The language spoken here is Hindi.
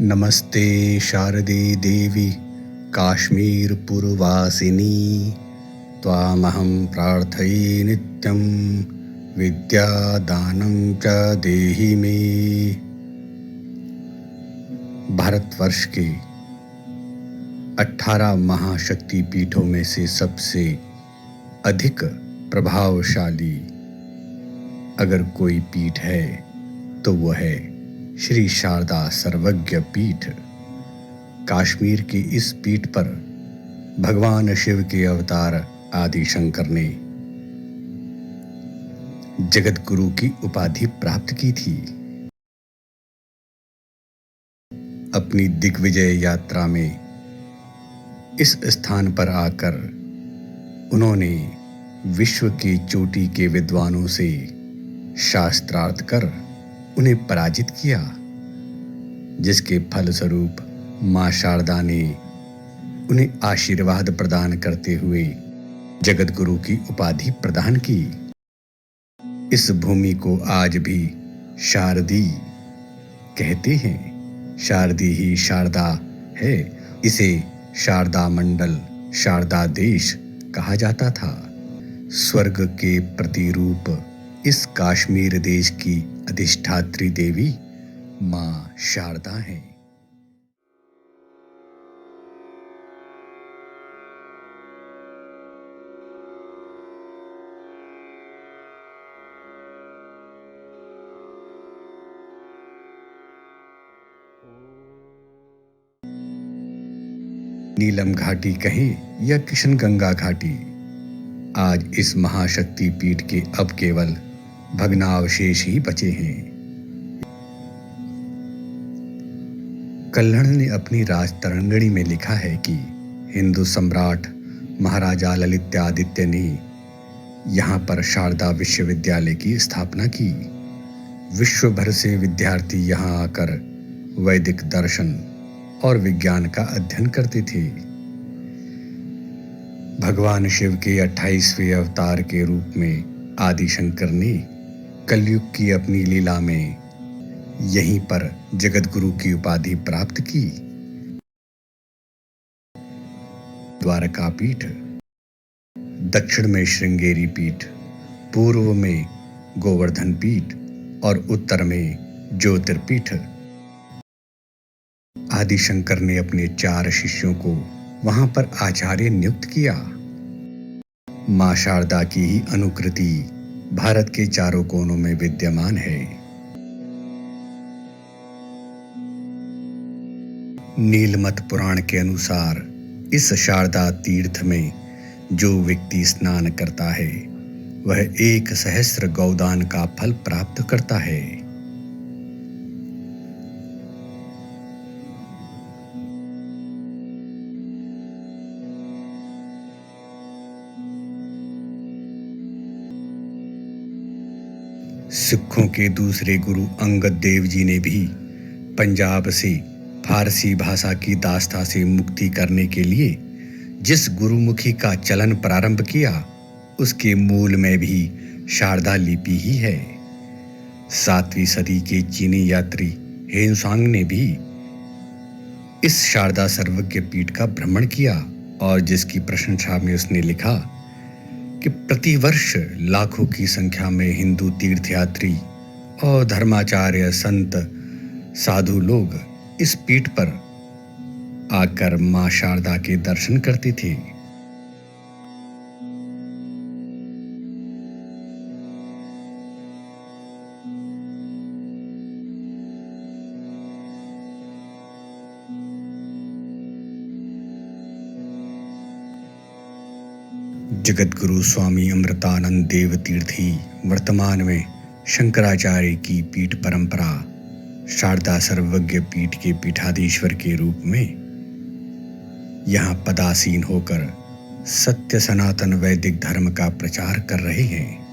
नमस्ते शारदे देवी काश्मीरपुरवासिनी त्वामहं प्रार्थये नित्यं विद्यादानं च देहि मे। भारतवर्ष के 18 महाशक्ति पीठों में से सबसे अधिक प्रभावशाली अगर कोई पीठ है तो वह है श्री शारदा सर्वज्ञ पीठ। कश्मीर की इस पीठ पर भगवान शिव के अवतार आदि शंकर ने जगत गुरु की उपाधि प्राप्त की थी। अपनी दिग्विजय यात्रा में इस स्थान पर आकर उन्होंने विश्व की चोटी के विद्वानों से शास्त्रार्थ कर उन्हें पराजित किया, जिसके फलस्वरूप मां शारदा ने उन्हें आशीर्वाद प्रदान करते हुए जगत गुरु की उपाधि प्रदान की। इस भूमि को आज भी शारदी कहते हैं। शारदी ही शारदा है। इसे शारदा मंडल, शारदा देश कहा जाता था। स्वर्ग के प्रतिरूप इस कश्मीर देश की अधिष्ठात्री देवी मां शारदा है। नीलम घाटी कहें या किशनगंगा घाटी, आज इस महाशक्ति पीठ के अब केवल भग्नावशेष ही बचे हैं। कल्हड़ ने अपनी राजतरंगिणी में लिखा है कि हिंदू सम्राट महाराजा ललित्यादित्य ने यहाँ पर शारदा विश्वविद्यालय की स्थापना की। विश्व भर से विद्यार्थी यहाँ आकर वैदिक दर्शन और विज्ञान का अध्ययन करते थे। भगवान शिव के 28वें अवतार के रूप में आदि शंकर ने कलयुग की अपनी लीला में यहीं पर जगत गुरु की उपाधि प्राप्त की। द्वारका पीठ, दक्षिण में श्रृंगेरी पीठ, पूर्व में गोवर्धन पीठ और उत्तर में ज्योतिर्पीठ। आदि शंकर ने अपने 4 शिष्यों को वहां पर आचार्य नियुक्त किया। मां शारदा की ही अनुकृति भारत के चारों कोनों में विद्यमान है। नीलमत पुराण के अनुसार इस शारदा तीर्थ में जो व्यक्ति स्नान करता है वह 1 सहस्र गौदान का फल प्राप्त करता है। सिखों के दूसरे गुरु अंगद देव जी ने भी पंजाब से फारसी भाषा की दास्ता से मुक्ति करने के लिए जिस गुरुमुखी का चलन प्रारंभ किया उसके मूल में भी शारदा लिपि ही है। 7वीं सदी के चीनी यात्री हेनसांग ने भी इस शारदा सर्वज्ञ पीठ का भ्रमण किया और जिसकी प्रशंसा में उसने लिखा कि प्रतिवर्ष लाखों की संख्या में हिंदू तीर्थयात्री और धर्माचार्य, संत, साधु लोग इस पीठ पर आकर मां शारदा के दर्शन करते थे। जगत गुरु स्वामी अमृतानंद देव तीर्थ ही वर्तमान में शंकराचार्य की पीठ परंपरा शारदा सर्वज्ञ पीठ के पीठाधीश्वर के रूप में यहाँ पदासीन होकर सत्य सनातन वैदिक धर्म का प्रचार कर रहे हैं।